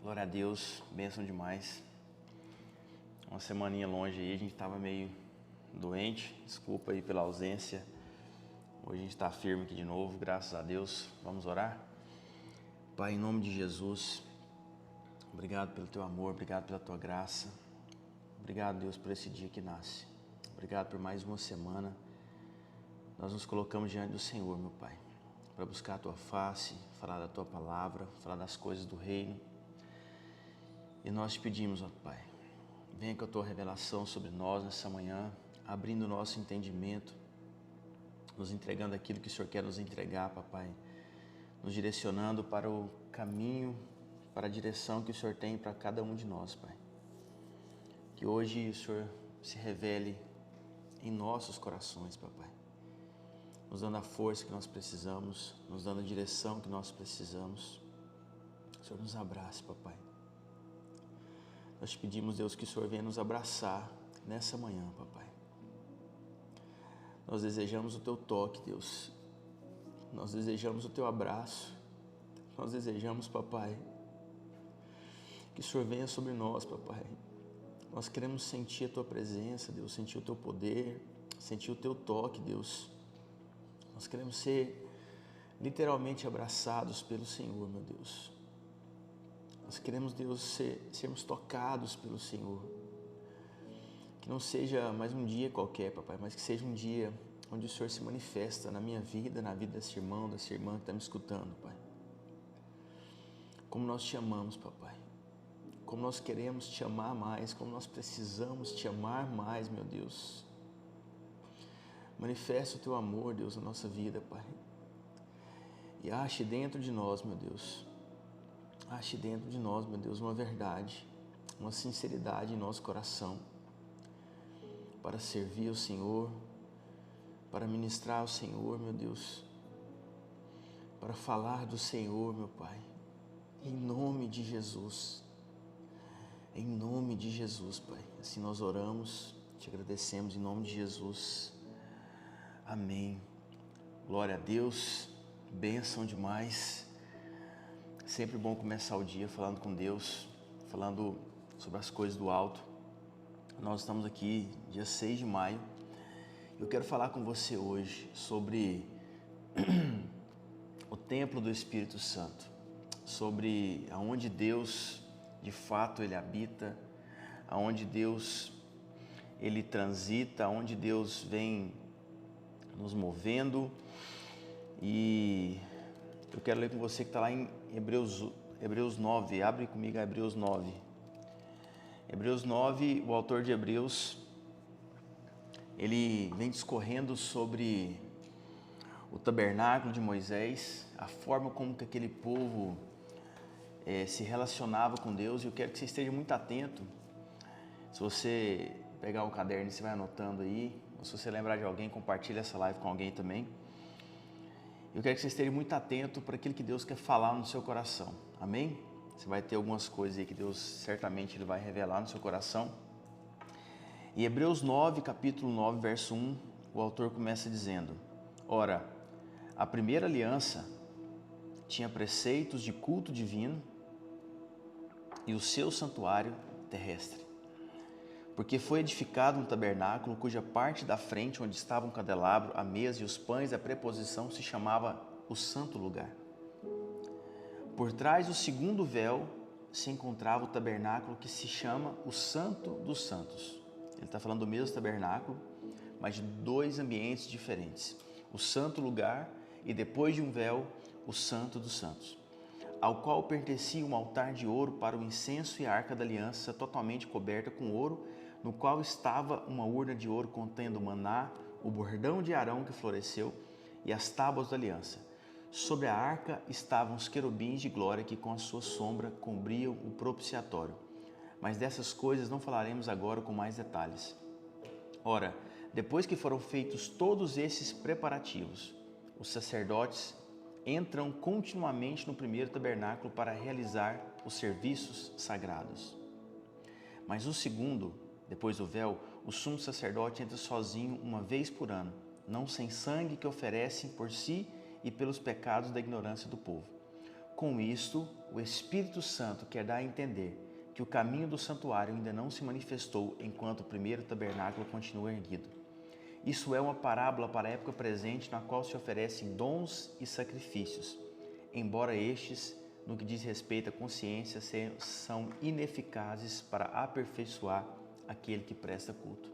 Glória a Deus, bênção demais. Uma semaninha longe aí, a gente estava meio doente, desculpa aí pela ausência. Hoje a gente está firme aqui de novo, graças a Deus. Vamos orar? Pai, em nome de Jesus, obrigado pelo Teu amor, obrigado pela Tua graça. Obrigado, Deus, por esse dia que nasce. Obrigado por mais uma semana. Nós nos colocamos diante do Senhor, meu Pai, para buscar a Tua face, falar da Tua palavra, falar das coisas do reino. E nós te pedimos, ó Pai, venha com a Tua revelação sobre nós nessa manhã, abrindo o nosso entendimento, nos entregando aquilo que o Senhor quer nos entregar, Papai, nos direcionando para o caminho, para a direção que o Senhor tem para cada um de nós, Pai. Que hoje o Senhor se revele em nossos corações, Papai, nos dando a força que nós precisamos, nos dando a direção que nós precisamos. O Senhor nos abrace, Papai. Nós te pedimos, Deus, que o Senhor venha nos abraçar nessa manhã, Papai. Nós desejamos o Teu toque, Deus. Nós desejamos o Teu abraço. Nós desejamos, Papai, que o Senhor venha sobre nós, Papai. Nós queremos sentir a Tua presença, Deus, sentir o Teu poder, sentir o Teu toque, Deus. Nós queremos ser literalmente abraçados pelo Senhor, meu Deus. Nós queremos, Deus, sermos tocados pelo Senhor. Que não seja mais um dia qualquer, Papai, mas que seja um dia onde o Senhor se manifesta na minha vida, na vida desse irmão, dessa irmã que está me escutando, Pai. Como nós te amamos, Papai. Como nós queremos te amar mais, como nós precisamos te amar mais, meu Deus. Manifesta o Teu amor, Deus, na nossa vida, Pai. E ache dentro de nós, meu Deus. Ache dentro de nós, meu Deus, uma verdade, uma sinceridade em nosso coração para servir ao Senhor, para ministrar ao Senhor, meu Deus, para falar do Senhor, meu Pai, em nome de Jesus, em nome de Jesus, Pai. Assim nós oramos, te agradecemos em nome de Jesus, amém. Glória a Deus, bênção demais. Sempre bom começar o dia falando com Deus, falando sobre as coisas do alto. Nós estamos aqui dia 6 de maio. Eu quero falar com você hoje sobre o templo do Espírito Santo, sobre aonde Deus, de fato, Ele habita, aonde Deus, Ele transita, aonde Deus vem nos movendo. E eu quero ler com você que está lá em Hebreus 9, abre comigo a Hebreus 9. Hebreus 9, o autor de Hebreus, ele vem discorrendo sobre o tabernáculo de Moisés, a forma como que aquele povo se relacionava com Deus, e eu quero que você esteja muito atento. Se você pegar o caderno e você vai anotando aí, ou se você lembrar de alguém, compartilha essa live com alguém também. Eu quero que você esteja muito atento para aquilo que Deus quer falar no seu coração. Amém? Você vai ter algumas coisas aí que Deus certamente Ele vai revelar no seu coração. Em Hebreus 9, capítulo 9, verso 1, o autor começa dizendo: Ora, a primeira aliança tinha preceitos de culto divino e o seu santuário terrestre. Porque foi edificado um tabernáculo cuja parte da frente, onde estava um candelabro, a mesa e os pães, a preposição se chamava o santo lugar. Por trás do segundo véu se encontrava o tabernáculo que se chama o Santo dos Santos. Ele está falando do mesmo tabernáculo, mas de dois ambientes diferentes. O santo lugar e depois de um véu, o Santo dos Santos, ao qual pertencia um altar de ouro para o incenso e a arca da aliança totalmente coberta com ouro, no qual estava uma urna de ouro contendo o maná, o bordão de Arão que floresceu e as tábuas da aliança. Sobre a arca estavam os querubins de glória que com a sua sombra cobriam o propiciatório. Mas dessas coisas não falaremos agora com mais detalhes. Ora, depois que foram feitos todos esses preparativos, os sacerdotes entram continuamente no primeiro tabernáculo para realizar os serviços sagrados. Mas o segundo, depois do véu, o sumo sacerdote entra sozinho uma vez por ano, não sem sangue que oferecem por si e pelos pecados da ignorância do povo. Com isto, o Espírito Santo quer dar a entender que o caminho do santuário ainda não se manifestou enquanto o primeiro tabernáculo continua erguido. Isso é uma parábola para a época presente na qual se oferecem dons e sacrifícios, embora estes, no que diz respeito à consciência, são ineficazes para aperfeiçoar aquele que presta culto.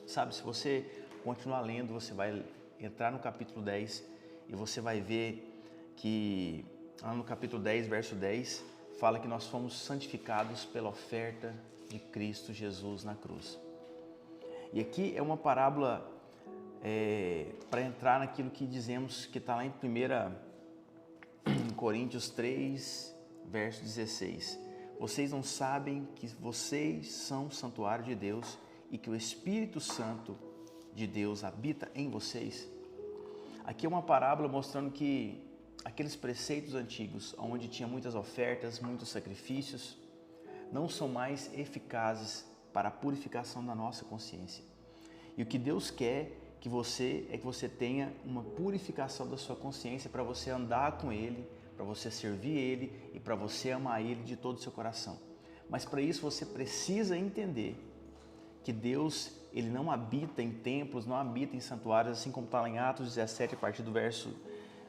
Sabe, se você continuar lendo, você vai entrar no capítulo 10 e você vai ver que lá no capítulo 10, verso 10, fala que nós fomos santificados pela oferta de Cristo Jesus na cruz. E aqui é uma parábola para entrar naquilo que dizemos que está lá em Coríntios 3, verso 16. Vocês não sabem que vocês são santuário de Deus e que o Espírito Santo de Deus habita em vocês? Aqui é uma parábola mostrando que aqueles preceitos antigos, onde tinha muitas ofertas, muitos sacrifícios, não são mais eficazes para a purificação da nossa consciência. E o que Deus quer que você tenha uma purificação da sua consciência para você andar com Ele, para você servir Ele e para você amar Ele de todo o seu coração. Mas para isso você precisa entender que Deus, Ele não habita em templos, não habita em santuários, assim como está lá em Atos 17, a partir do verso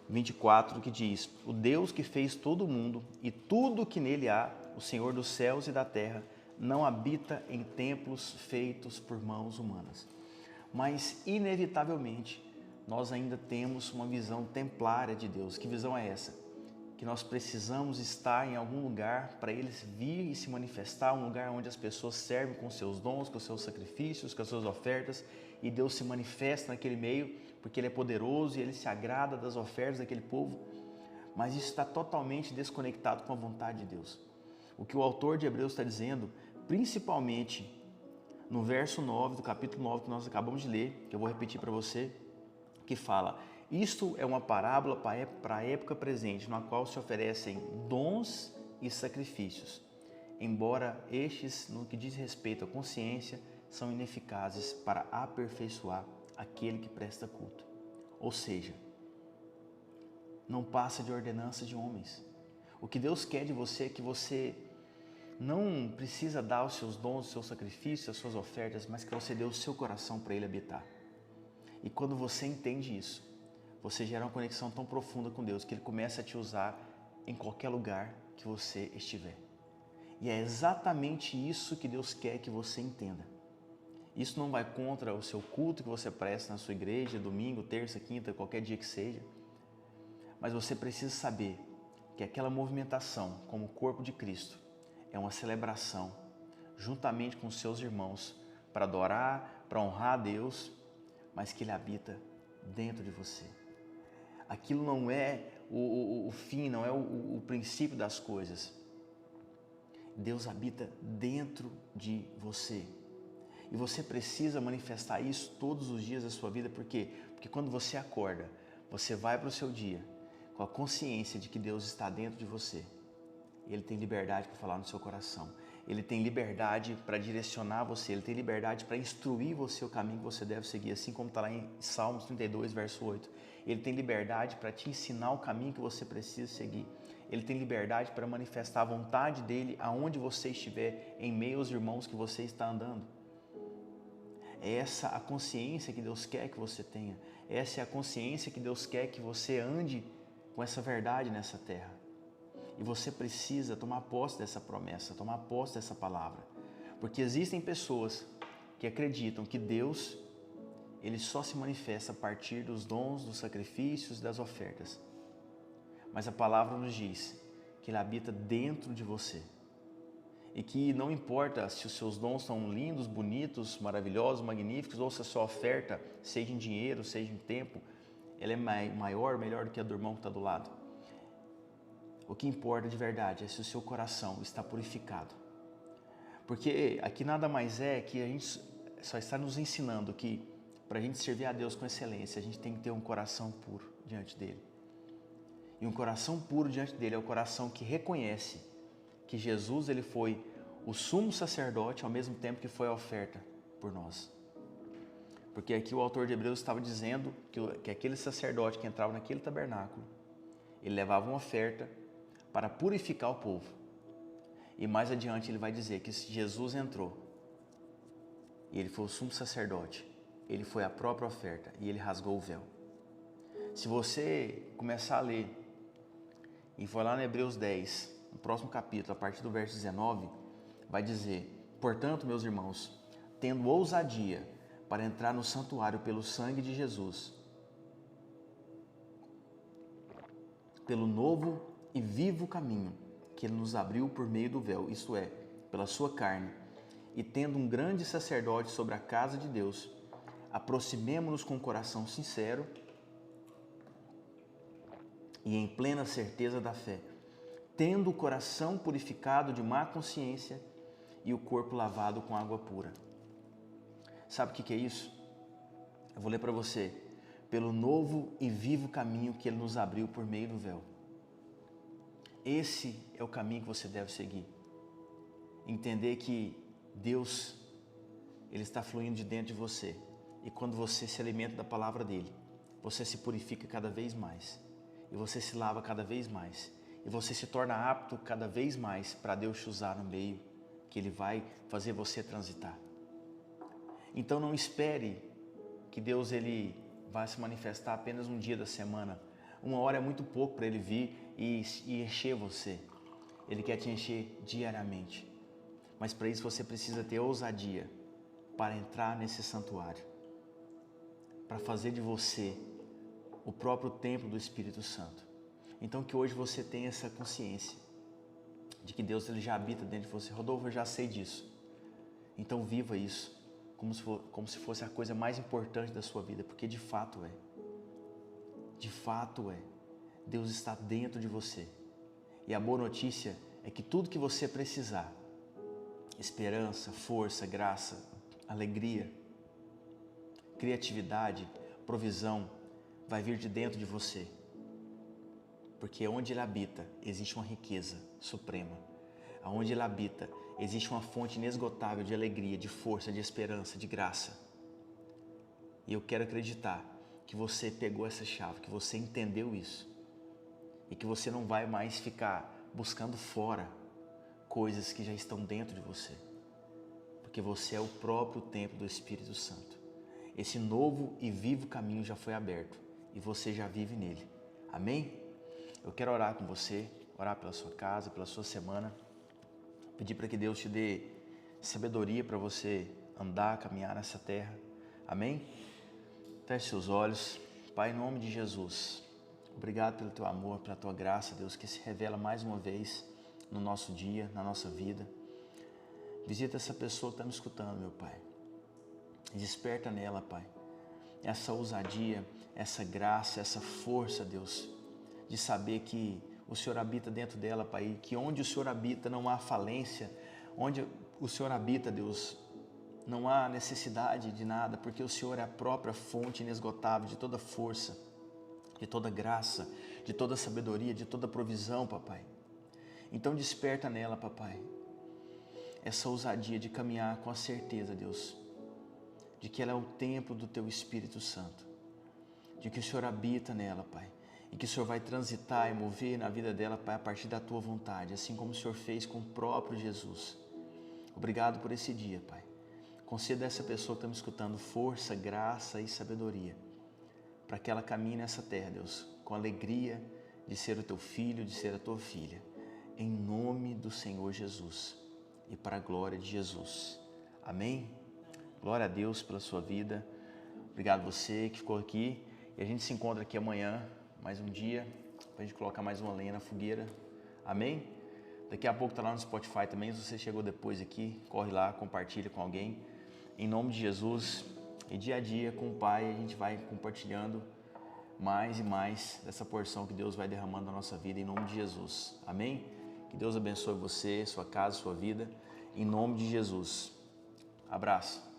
24, que diz: o Deus que fez todo o mundo e tudo que nele há, o Senhor dos céus e da terra, não habita em templos feitos por mãos humanas. Mas, inevitavelmente, nós ainda temos uma visão templária de Deus. Que visão é essa? Que nós precisamos estar em algum lugar para Ele vir e se manifestar, um lugar onde as pessoas servem com seus dons, com seus sacrifícios, com as suas ofertas, e Deus se manifesta naquele meio, porque Ele é poderoso e Ele se agrada das ofertas daquele povo. Mas isso está totalmente desconectado com a vontade de Deus. O que o autor de Hebreus está dizendo, principalmente no verso 9 do capítulo 9 que nós acabamos de ler, que eu vou repetir para você, que fala: isto é uma parábola para a época presente, na qual se oferecem dons e sacrifícios, embora estes, no que diz respeito à consciência, são ineficazes para aperfeiçoar aquele que presta culto. Ou seja, não passa de ordenança de homens. O que Deus quer de você é que você não precisa dar os seus dons, os seus sacrifícios, as suas ofertas, mas que você dê o seu coração para Ele habitar. E quando você entende isso, você gera uma conexão tão profunda com Deus que Ele começa a te usar em qualquer lugar que você estiver. E é exatamente isso que Deus quer que você entenda. Isso não vai contra o seu culto que você presta na sua igreja, domingo, terça, quinta, qualquer dia que seja. Mas você precisa saber que aquela movimentação como corpo de Cristo é uma celebração, juntamente com os seus irmãos, para adorar, para honrar a Deus, mas que Ele habita dentro de você. Aquilo não é o fim, não é o princípio das coisas. Deus habita dentro de você. E você precisa manifestar isso todos os dias da sua vida. Por quê? Porque quando você acorda, você vai para o seu dia com a consciência de que Deus está dentro de você. Ele tem liberdade para falar no seu coração. Ele tem liberdade para direcionar você. Ele tem liberdade para instruir você o caminho que você deve seguir. Assim como está lá em Salmos 32, verso 8. Ele tem liberdade para te ensinar o caminho que você precisa seguir. Ele tem liberdade para manifestar a vontade dEle aonde você estiver, em meio aos irmãos que você está andando. É essa a consciência que Deus quer que você tenha. Essa é a consciência que Deus quer que você ande com essa verdade nessa terra. E você precisa tomar posse dessa promessa, tomar posse dessa palavra. Porque existem pessoas que acreditam que Deus, Ele só se manifesta a partir dos dons, dos sacrifícios, das ofertas. Mas a palavra nos diz que Ele habita dentro de você. E que não importa se os seus dons são lindos, bonitos, maravilhosos, magníficos, ou se a sua oferta, seja em dinheiro, seja em tempo, ela é maior, melhor do que a do irmão que está do lado. O que importa de verdade é se o seu coração está purificado. Porque aqui nada mais é que a gente só está nos ensinando que para a gente servir a Deus com excelência, a gente tem que ter um coração puro diante dEle. E um coração puro diante dEle é o coração que reconhece que Jesus ele foi o sumo sacerdote ao mesmo tempo que foi a oferta por nós. Porque aqui o autor de Hebreus estava dizendo que aquele sacerdote que entrava naquele tabernáculo, ele levava uma oferta, para purificar o povo. E mais adiante ele vai dizer que Jesus entrou e ele foi o sumo sacerdote, ele foi a própria oferta e ele rasgou o véu. Se você começar a ler e for lá no Hebreus 10, no próximo capítulo, a partir do verso 19, vai dizer: portanto, meus irmãos, tendo ousadia para entrar no santuário pelo sangue de Jesus, pelo novo e vivo caminho que ele nos abriu por meio do véu, isto é, pela sua carne, e tendo um grande sacerdote sobre a casa de Deus, aproximemo-nos com o coração sincero e em plena certeza da fé, tendo o coração purificado de má consciência e o corpo lavado com água pura. Sabe o que é isso? Eu vou ler para você. Pelo novo e vivo caminho que ele nos abriu por meio do véu. Esse é o caminho que você deve seguir. Entender que Deus, ele está fluindo de dentro de você. E quando você se alimenta da palavra dele, você se purifica cada vez mais. E você se lava cada vez mais. E você se torna apto cada vez mais para Deus te usar no meio que ele vai fazer você transitar. Então não espere que Deus ele vai se manifestar apenas um dia da semana. Uma hora é muito pouco para ele vir e encher você. Ele quer te encher diariamente. Mas para isso você precisa ter ousadia para entrar nesse santuário. Para fazer de você o próprio templo do Espírito Santo. Então que hoje você tenha essa consciência de que Deus ele já habita dentro de você. Rodolfo, eu já sei disso. Então viva isso como se fosse a coisa mais importante da sua vida, porque de fato é. De fato é. Deus está dentro de você. E a boa notícia é que tudo que você precisar, esperança, força, graça, alegria, criatividade, provisão, vai vir de dentro de você. Porque onde ele habita, existe uma riqueza suprema. Onde ele habita, existe uma fonte inesgotável de alegria, de força, de esperança, de graça. E eu quero acreditar que você pegou essa chave, que você entendeu isso. E que você não vai mais ficar buscando fora coisas que já estão dentro de você. Porque você é o próprio templo do Espírito Santo. Esse novo e vivo caminho já foi aberto e você já vive nele. Amém? Eu quero orar com você, orar pela sua casa, pela sua semana. Pedir para que Deus te dê sabedoria para você andar, caminhar nessa terra. Amém? Feche seus olhos. Pai, em nome de Jesus, obrigado pelo teu amor, pela tua graça, Deus, que se revela mais uma vez no nosso dia, na nossa vida. Visita essa pessoa que está me escutando, meu Pai. Desperta nela, Pai, essa ousadia, essa graça, essa força, Deus, de saber que o Senhor habita dentro dela, Pai, e que onde o Senhor habita não há falência, onde o Senhor habita, Deus, não há necessidade de nada, porque o Senhor é a própria fonte inesgotável de toda força, de toda graça, de toda sabedoria, de toda provisão, Papai. Então desperta nela, Papai, essa ousadia de caminhar com a certeza, Deus, de que ela é o templo do Teu Espírito Santo, de que o Senhor habita nela, Pai, e que o Senhor vai transitar e mover na vida dela, Pai, a partir da Tua vontade, assim como o Senhor fez com o próprio Jesus. Obrigado por esse dia, Pai. Conceda a essa pessoa que está me escutando força, graça e sabedoria, para que ela caminhe nessa terra, Deus, com alegria de ser o Teu filho, de ser a Tua filha, em nome do Senhor Jesus e para a glória de Jesus. Amém? Glória a Deus pela sua vida. Obrigado você que ficou aqui. E a gente se encontra aqui amanhã, mais um dia, para a gente colocar mais uma lenha na fogueira. Amém? Daqui a pouco está lá no Spotify também. Se você chegou depois aqui, corre lá, compartilha com alguém. Em nome de Jesus. E dia a dia com o Pai a gente vai compartilhando mais e mais dessa porção que Deus vai derramando na nossa vida, em nome de Jesus. Amém? Que Deus abençoe você, sua casa, sua vida. Em nome de Jesus. Abraço.